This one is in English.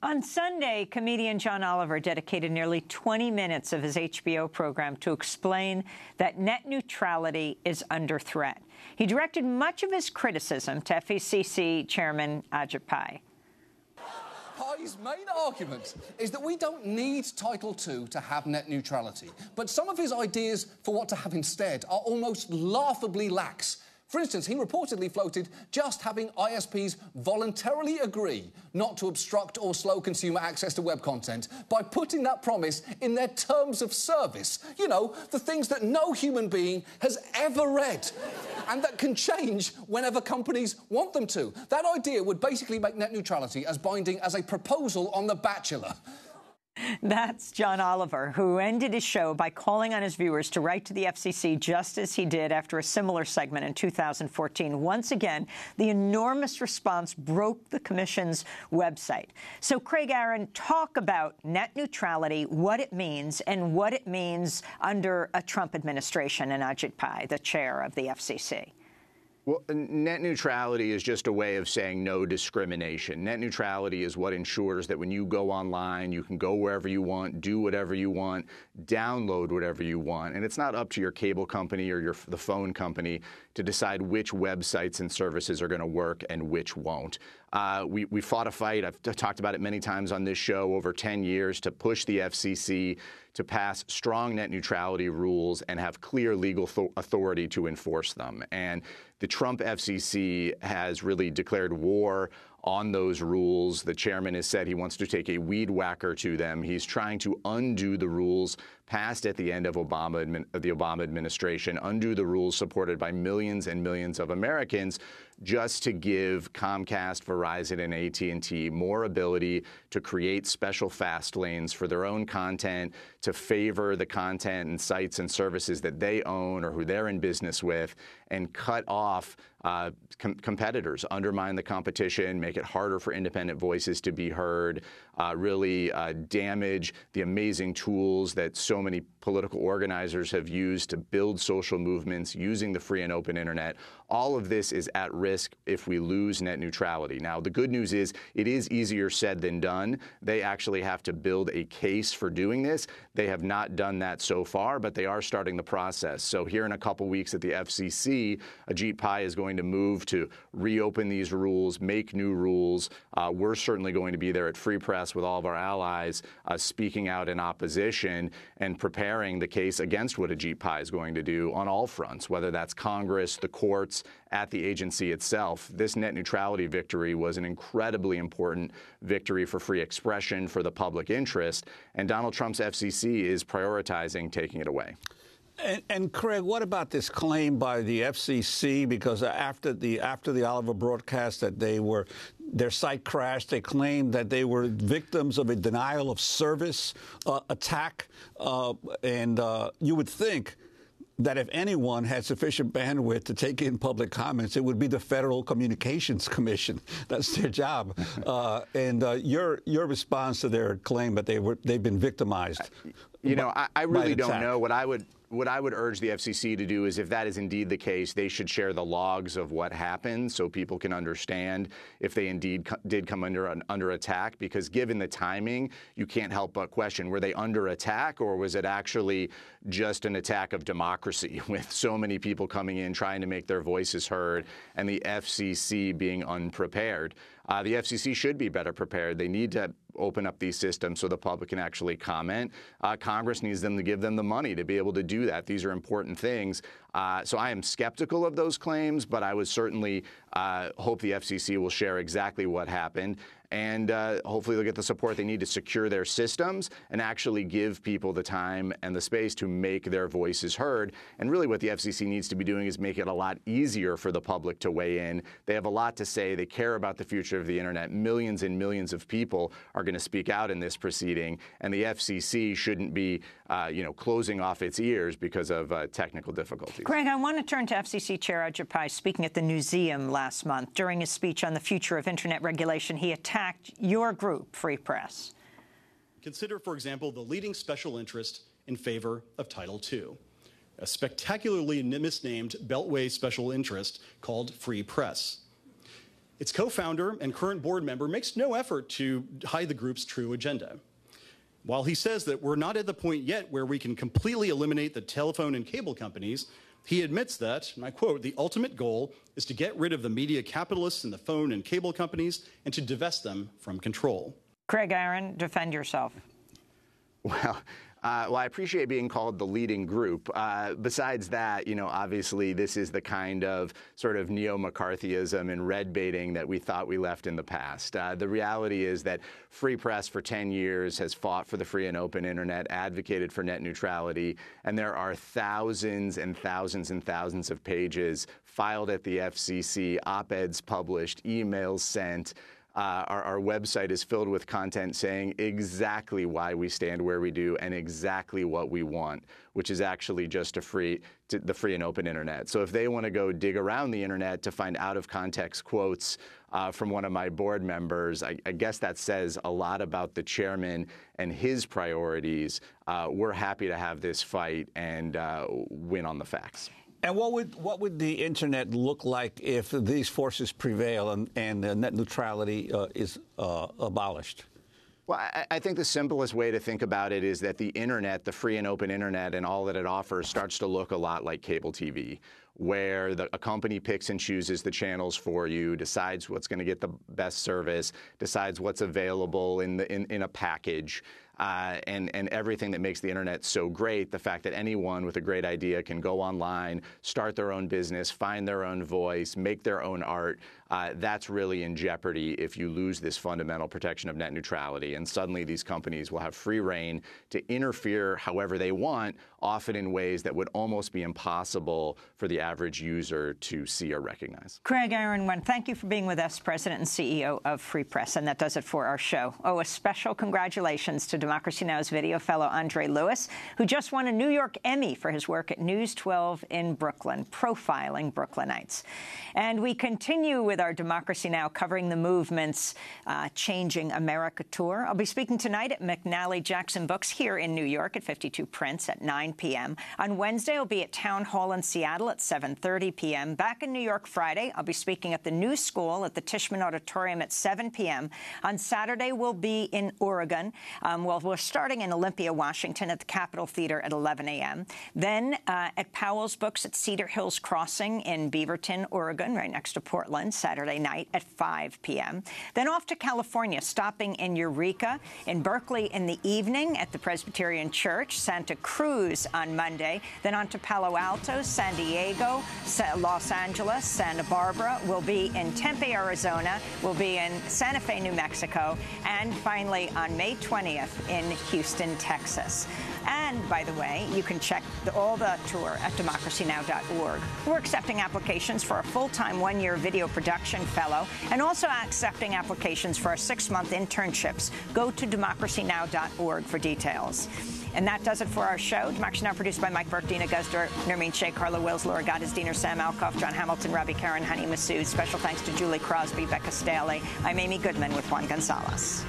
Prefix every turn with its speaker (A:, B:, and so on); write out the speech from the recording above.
A: On Sunday, comedian John Oliver dedicated nearly 20 minutes of his HBO program to explain that net neutrality is under threat. He directed much of his criticism to FCC Chairman Ajit Pai.
B: Pai's main argument is that we don't need Title II to have net neutrality, but some of his ideas for what to have instead are almost laughably lax. For instance, he reportedly floated just having ISPs voluntarily agree not to obstruct or slow consumer access to web content by putting that promise in their terms of service. You know, the things that no human being has ever read and that can change whenever companies want them to. That idea would basically make net neutrality as binding as a proposal on The Bachelor.
A: That's John Oliver, who ended his show by calling on his viewers to write to the FCC just as he did after a similar segment in 2014. Once again, the enormous response broke the Commission's website. So, Craig Aaron, talk about net neutrality, what it means, and what it means under a Trump administration and Ajit Pai, the chair of the FCC.
C: Well, net neutrality is just a way of saying no discrimination. Net neutrality is what ensures that when you go online, you can go wherever you want, do whatever you want, download whatever you want. And it's not up to your cable company or the phone company to decide which websites and services are going to work and which won't. We fought a fight. I've talked about it many times on this show over 10 years to push the FCC to pass strong net neutrality rules and have clear legal authority to enforce them. And the Trump FCC has really declared war on those rules. The chairman has said he wants to take a weed whacker to them. He's trying to undo the rules passed at the end of the Obama administration, undo the rules supported by millions and millions of Americans, just to give Comcast, Verizon, and AT&T more ability to create special fast lanes for their own content, to favor the content and sites and services that they own or who they're in business with, and cut off competitors, undermine the competition, make it harder for independent voices to be heard, really damage the amazing tools that so many political organizers have used to build social movements using the free and open internet. All of this is at risk if we lose net neutrality. Now, the good news is it is easier said than done. They actually have to build a case for doing this. They have not done that so far, but they are starting the process. So here in a couple weeks at the FCC, Ajit Pai is going to move to reopen these rules, make new rules. We're certainly going to be there at Free Press with all of our allies speaking out in opposition and preparing the case against what Ajit Pai is going to do on all fronts, whether that's Congress, the courts, at the agency itself. This net neutrality victory was an incredibly important victory for free expression, for the public interest, and Donald Trump's FCC is prioritizing taking it away.
D: And Craig, what about this claim by the FCC? Because after the Oliver broadcast that their site crashed, they claimed that they were victims of a denial of service attack, and you would think that if anyone had sufficient bandwidth to take in public comments, it would be the Federal Communications Commission. That's their job. And your response to their claim that they've been victimized.
C: You know, I really don't know. What I would urge the FCC to do is, if that is indeed the case, they should share the logs of what happened so people can understand if they indeed did come under attack. Because given the timing, you can't help but question, were they under attack, or was it actually just an attack of democracy with so many people coming in trying to make their voices heard and the FCC being unprepared? The FCC should be better prepared. They need to open up these systems so the public can actually comment. Congress needs them to give them the money to be able to do that. These are important things. So I am skeptical of those claims, but I would certainly hope the FCC will share exactly what happened. And hopefully they'll get the support they need to secure their systems and actually give people the time and the space to make their voices heard. And really what the FCC needs to be doing is make it a lot easier for the public to weigh in. They have a lot to say. They care about the future of the internet. Millions and millions of people are going to speak out in this proceeding. And the FCC shouldn't be closing off its ears because of technical difficulties.
A: Greg, I want to turn to FCC Chair Ajit Pai speaking at the Newseum last month. During his speech on the future of internet regulation, he attacked your group, Free Press.
E: Consider, for example, the leading special interest in favor of Title II, a spectacularly misnamed Beltway special interest called Free Press. Its co-founder and current board member makes no effort to hide the group's true agenda. While he says that we're not at the point yet where we can completely eliminate the telephone and cable companies, he admits that, and I quote, "The ultimate goal is to get rid of the media capitalists and the phone and cable companies and to divest them from control."
A: Craig Aaron, defend yourself.
C: Well, I appreciate being called the leading group. Besides that, obviously this is the kind of sort of neo-McCarthyism and red baiting that we thought we left in the past. The reality is that Free Press for 10 years has fought for the free and open internet, advocated for net neutrality, and there are thousands and thousands and thousands of pages filed at the FCC, op-eds published, emails sent. Our website is filled with content saying exactly why we stand where we do and exactly what we want, which is actually just the free and open internet. So if they want to go dig around the internet to find out-of-context quotes from one of my board members, I guess that says a lot about the chairman and his priorities. We're happy to have this fight and win on the facts.
D: And what would the internet look like if these forces prevail and net neutrality is abolished?
C: Well, I think the simplest way to think about it is that the internet, the free and open internet, and all that it offers starts to look a lot like cable TV, where a company picks and chooses the channels for you, decides what's going to get the best service, decides what's available in a package. And everything that makes the internet so great, the fact that anyone with a great idea can go online, start their own business, find their own voice, make their own art, that's really in jeopardy if you lose this fundamental protection of net neutrality. And suddenly these companies will have free rein to interfere however they want, often in ways that would almost be impossible for the average user to see or recognize.
A: Craig Aaron, thank you for being with us, President and CEO of Free Press. And that does it for our show. A special congratulations to Democracy Now!'s video fellow Andre Lewis, who just won a New York Emmy for his work at News 12 in Brooklyn, profiling Brooklynites. And we continue with our Democracy Now! Covering the movement's Changing America tour. I'll be speaking tonight at McNally Jackson Books here in New York at 52 Prince at 9 p.m. On Wednesday, I'll be at Town Hall in Seattle at 7:30 p.m. Back in New York Friday, I'll be speaking at the New School at the Tishman Auditorium at 7 p.m. On Saturday, we'll be in Oregon. We're starting in Olympia, Washington at the Capitol Theater at 11 a.m. Then at Powell's Books at Cedar Hills Crossing in Beaverton, Oregon, right next to Portland, Saturday night at 5 p.m. Then off to California, stopping in Eureka, in Berkeley in the evening at the Presbyterian Church, Santa Cruz on Monday, then on to Palo Alto, San Diego, Los Angeles, Santa Barbara. We'll be in Tempe, Arizona. We'll be in Santa Fe, New Mexico. And finally, on May 20th in Houston, Texas. And, by the way, you can check all the tour at democracynow.org. We're accepting applications for a full-time one-year video production fellow and also accepting applications for our 6-month internships. Go to democracynow.org for details. And that does it for our show. Democracy Now! Produced by Mike Burke, Dina Guzder, Nermeen Sheikh, Carla Wills, Laura Goddess, Diener, Sam Alkoff, John Hamilton, Robbie Karen, Honey Massoud. Special thanks to Julie Crosby, Becca Staley. I'm Amy Goodman with Juan Gonzalez.